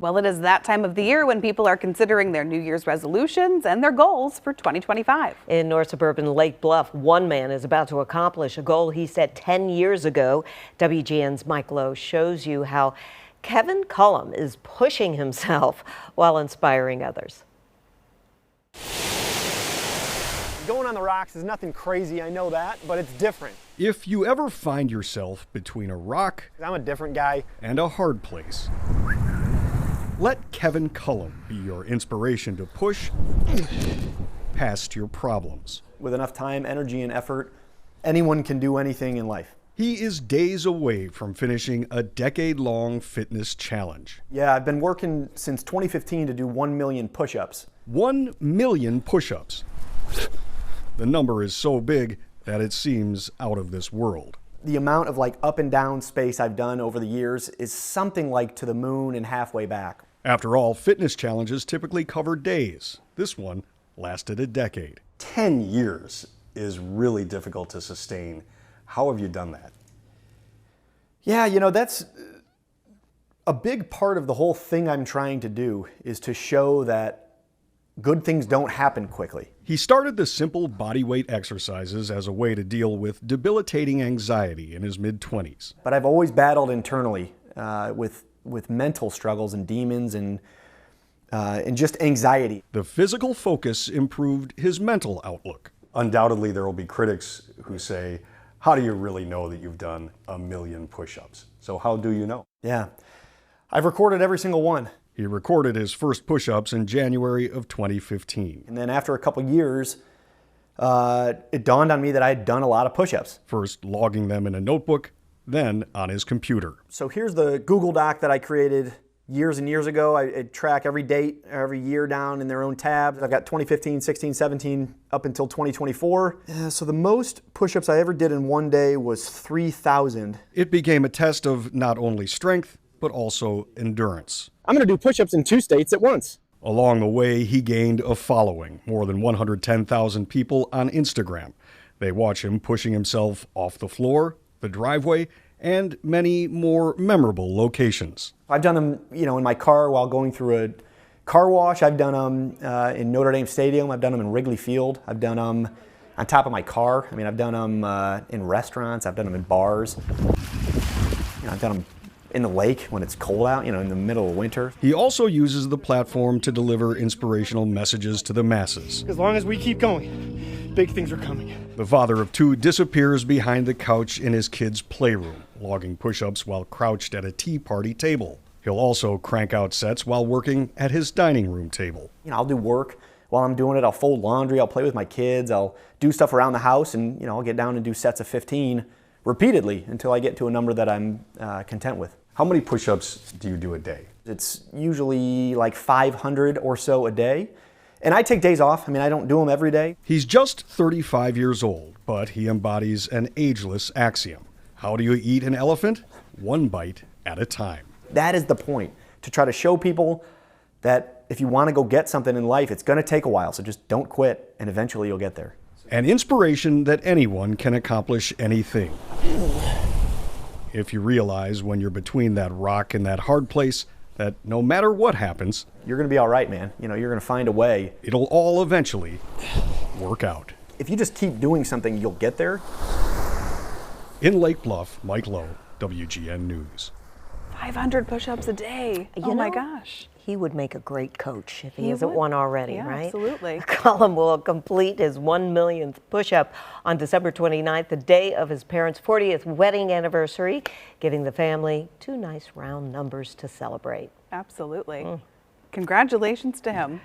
Well, it is that time of the year when people are considering their New Year's resolutions and their goals for 2025. In north suburban Lake Bluff, one man is about to accomplish a goal he set 10 years ago. WGN's Mike Lowe shows you how Kevin Cullum is pushing himself while inspiring others. Going on the rocks is nothing crazy, I know that, but it's different. If you ever find yourself between a rock I'm a different guy and a hard place, let Kevin Cullum be your inspiration to push past your problems. with enough time, energy, and effort. Anyone can do anything in life. He is days away from finishing a decade-long fitness challenge. Yeah, I've been working since 2015 to do 1 million push-ups. 1 million push-ups. The number is so big that it seems out of this world. The amount of up and down space I've done over the years is something like to the moon and halfway back. After all, fitness challenges typically cover days. This one lasted a decade. 10 years is really difficult to sustain. How have you done that? Yeah, that's a big part of the whole thing I'm trying to do is to show that good things don't happen quickly. He started the simple bodyweight exercises as a way to deal with debilitating anxiety in his mid-20s. But I've always battled internally with mental struggles and demons and just anxiety. The physical focus improved his mental outlook. Undoubtedly, there will be critics who say, how do you really know that you've done 1 million push-ups? So how do you know? Yeah, I've recorded every single one. He recorded his first push-ups in January of 2015. And then after a couple years, it dawned on me that I had done a lot of push-ups. First logging them in a notebook, then on his computer. So here's the Google Doc that I created years and years ago. I track every date, every year down in their own tabs. I've got 2015, 16, 17, up until 2024. So the most push-ups I ever did in one day was 3,000. It became a test of not only strength, but also endurance. I'm gonna do push-ups in 2 states at once. Along the way, he gained a following, more than 110,000 people on Instagram. They watch him pushing himself off the floor, the driveway, and many more memorable locations. I've done them, in my car while going through a car wash. I've done them in Notre Dame Stadium. I've done them in Wrigley Field. I've done them on top of my car. I've done them in restaurants. I've done them in bars. I've done them in the lake when it's cold out, in the middle of winter. He also uses the platform to deliver inspirational messages to the masses. As long as we keep going, big things are coming. The father of 2 disappears behind the couch in his kid's playroom, logging push-ups while crouched at a tea party table. He'll also crank out sets while working at his dining room table. I'll do work while I'm doing it. I'll fold laundry, I'll play with my kids, I'll do stuff around the house, and I'll get down and do sets of 15 repeatedly until I get to a number that I'm content with. How many push-ups do you do a day? It's usually like 500 or so a day. And I take days off. I don't do them every day. He's just 35 years old, but he embodies an ageless axiom. How do you eat an elephant? 1 bite at a time. That is the point, to try to show people that if you want to go get something in life, it's going to take a while. So just don't quit, and eventually you'll get there. An inspiration that anyone can accomplish anything. If you realize when you're between that rock and that hard place that no matter what happens, you're going to be all right, man. You're going to find a way. It'll all eventually work out. If you just keep doing something, you'll get there. In Lake Bluff, Mike Lowe, WGN News. 500 push-ups a day. Oh my gosh. He would make a great coach if he isn't one already, yeah, right? Absolutely. Cullum will complete his 1 millionth push-up on December 29th, the day of his parents' 40th wedding anniversary, giving the family 2 nice round numbers to celebrate. Absolutely. Congratulations to him.